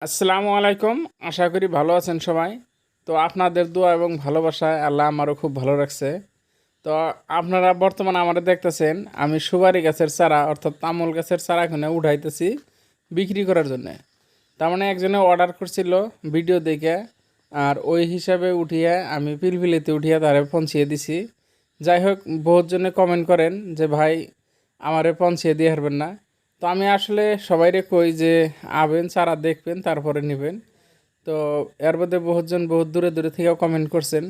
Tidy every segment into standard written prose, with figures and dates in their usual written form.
আসসালামু আলাইকুম। আশা করি ভালো আছেন সবাই। তো আপনাদের দোয়া এবং ভালোবাসায় আল্লাহ আমারও খুব ভালো রাখছে। তো আপনারা বর্তমানে আমাদের দেখতেছেন আমি সুপারি গাছের চারা অর্থাৎ তামুল গাছের চারা এখানে উঠাইতেছি বিক্রি করার জন্যে। তার মানে একজনে অর্ডার করছিল ভিডিও দেখে, আর ওই হিসাবে উঠিয়ে আমি পিলপিলিতে উঠিয়ে তারে পৌঁছিয়ে দিছি। যাই হোক, বহুত জনে কমেন্ট করেন যে ভাই আমারে পৌঁছিয়ে দিয়ে হারবেন না। তো আমি আসলে সবাইরে কই যে আবেন চারা দেখবেন তারপরে নেবেন। তো এর মধ্যে বহুতজন বহুত দূরে দূরে থেকেও কমেন্ট করছেন,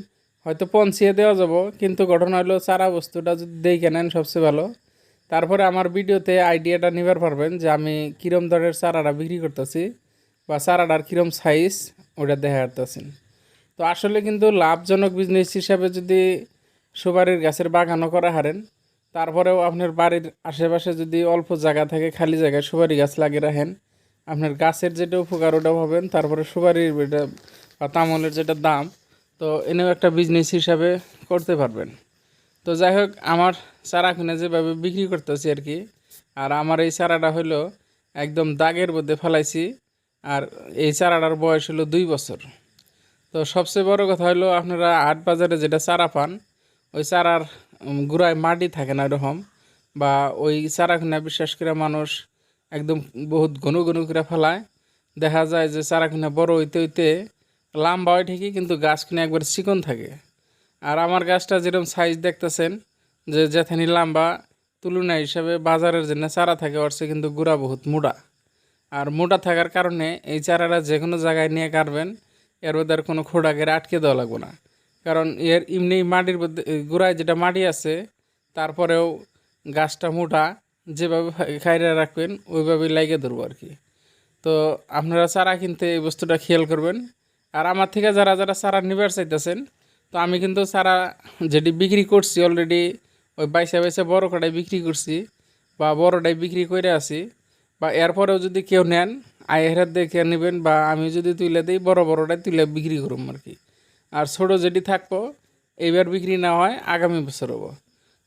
হয়তো পৌঁছিয়ে দেওয়া যাব, কিন্তু ঘটনা হলো চারা বস্তুটা যদি দেখে নেন সবচেয়ে ভালো। তারপরে আমার ভিডিওতে আইডিয়াটা নিবার পারবেন যে আমি কীরম ধরনের চারাটা বিক্রি করতেছি বা চারাটার কীরম সাইজ ওটা দেখা যাচ্ছেন। তো আসলে কিন্তু লাভজনক বিজনেস হিসাবে যদি সুপারির গাছের বাগানও করা হারেন, তারপরেও আপনার বাড়ির আশেপাশে যদি অল্প জায়গা থাকে খালি জায়গায় সুপারি গাছ লাগিয়ে রাখেন, আপনার গাছের যেটা উপকার ওটাও পাবেন, তারপরে সুপারির যেটা বা তামলের যেটা দাম, তো এনেও একটা বিজনেস হিসাবে করতে পারবেন। তো যাই হোক, আমার চারা কিনে যেভাবে বিক্রি করতেছি আর কি, আর আমার এই চারাটা হলো একদম দাগের মধ্যে ফেলাইছি। আর এই চারাটার বয়স হলো 2 বছর। তো সবচেয়ে বড় কথা হলো আপনারা হাট বাজারে যেটা চারা পান, ওই চারার গুঁড়ায় মাটি থাকে না এরকম, বা ওই চারাখানা বিশ্বাস করে মানুষ একদম বহুত ঘন ঘন করে ফেলায়। দেখা যায় যে চারাখানা বড় হইতে হইতে লম্বা হয় ঠিকই, কিন্তু গাছ কিনে একবার চিকন থাকে। আর আমার গাছটা যেরকম সাইজ দেখতেছেন, যে যেখানে লম্বা তুলনা হিসাবে বাজারের জন্য চারা থাকে ওর চেয়ে কিন্তু গুঁড়া বহুত মোটা। আর মোটা থাকার কারণে এই চারাটা যে কোনো জায়গায় নিয়ে কাটবেন, এর মধ্যে আর কোনো খোঁড়াকে আটকে দেওয়া লাগবে না। কারণ এর এমনি মাটির মধ্যে গোড়ায় যেটা মাটি আছে, তারপরেও গাছটা মোটা, যেভাবে খাইরে রাখবেন ওইভাবেই লাগিয়ে ধরবো আর কি। তো আপনারা চারা কিনতে এই বস্তুটা খেয়াল করবেন। আর আমার থেকে যারা যারা চারা নিবার চাইতেছেন, তো আমি কিন্তু চারা যেটি বিক্রি করছি অলরেডি, ওই বাইসে বাইসে বড় কটাই বিক্রি করছি বা বড়টাই বিক্রি করে আসি। বা এরপরেও যদি কেউ নেন, আয়ের দেখে নেবেন, বা আমি যদি তুলে দিই বড় বড়টাই তুলে বিক্রি করুম আর কি। আর ছোটো যেটি থাকবো এইবার বিক্রি না হয় আগামী বছর হবো,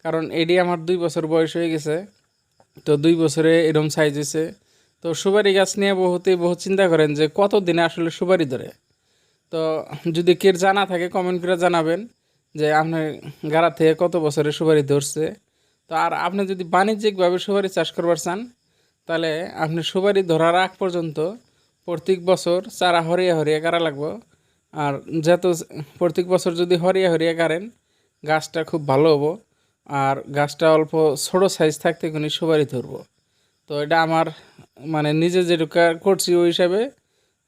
কারণ এটি আমার 2 বছর বয়স হয়ে গেছে। তো 2 বছরে এরম সাইজ হয়েছে। তো সুপারি গাছ নিয়ে বহুত চিন্তা করেন যে কত দিনে আসলে সুপারি ধরে। তো যদি কেউ জানা থাকে কমেন্ট করে জানাবেন যে আপনার গাড়া থেকে কত বছরে সুপারি ধরছে। তো আর আপনি যদি বাণিজ্যিকভাবে সুপারি চাষ করবার চান, তাহলে আপনি সুপারি ধরার আগ পর্যন্ত প্রত্যেক বছর চারা হরিয়ে হরিয়ে কারা লাগবো। আর যেহেতু প্রত্যেক বছর যদি হরিয়ে হরিয়ে কারেন, গাছটা খুব ভালো হবো। আর গাছটা অল্প ছোটো সাইজ থাকতে কোনো সুপারি ধরবো। তো এটা আমার মানে নিজে যেটুকু করছি ওই হিসাবে,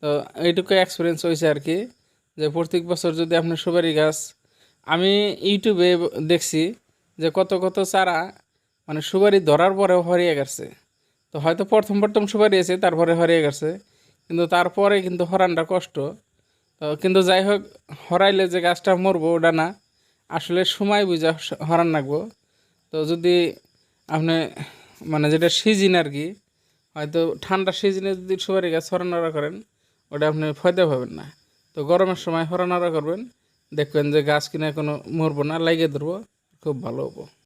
তো এইটুকু এক্সপিরিয়েন্স হয়েছে আর কি। যে প্রত্যেক বছর যদি আপনি সুপারি গাছ, আমি ইউটিউবে দেখছি যে কত কত চারা মানে সুপারি ধরার পরেও হরিয়ে গেছে। তো হয়তো প্রথম প্রথম সুপারি আছে তারপরে হরিয়ে গেছে, কিন্তু তারপরে কিন্তু হরানটা কষ্ট। তো কিন্তু যাই হোক, হরাইলে যে গাছটা মরবো ওটা না, আসলে সময় বুঝা হরান লাগবো। তো যদি আপনি মানে যেটা সিজন আর কি, হয়তো ঠান্ডা সিজনে যদি সুপারি গাছ হরানোরা করেন, ওটা আপনি ফায়দা পাবেন না। তো গরমের সময় হরানোরা করবেন, দেখবেন যে গাছ কিনে কোনো মরবো না, লাগিয়ে ধরবো, খুব ভালো হবো।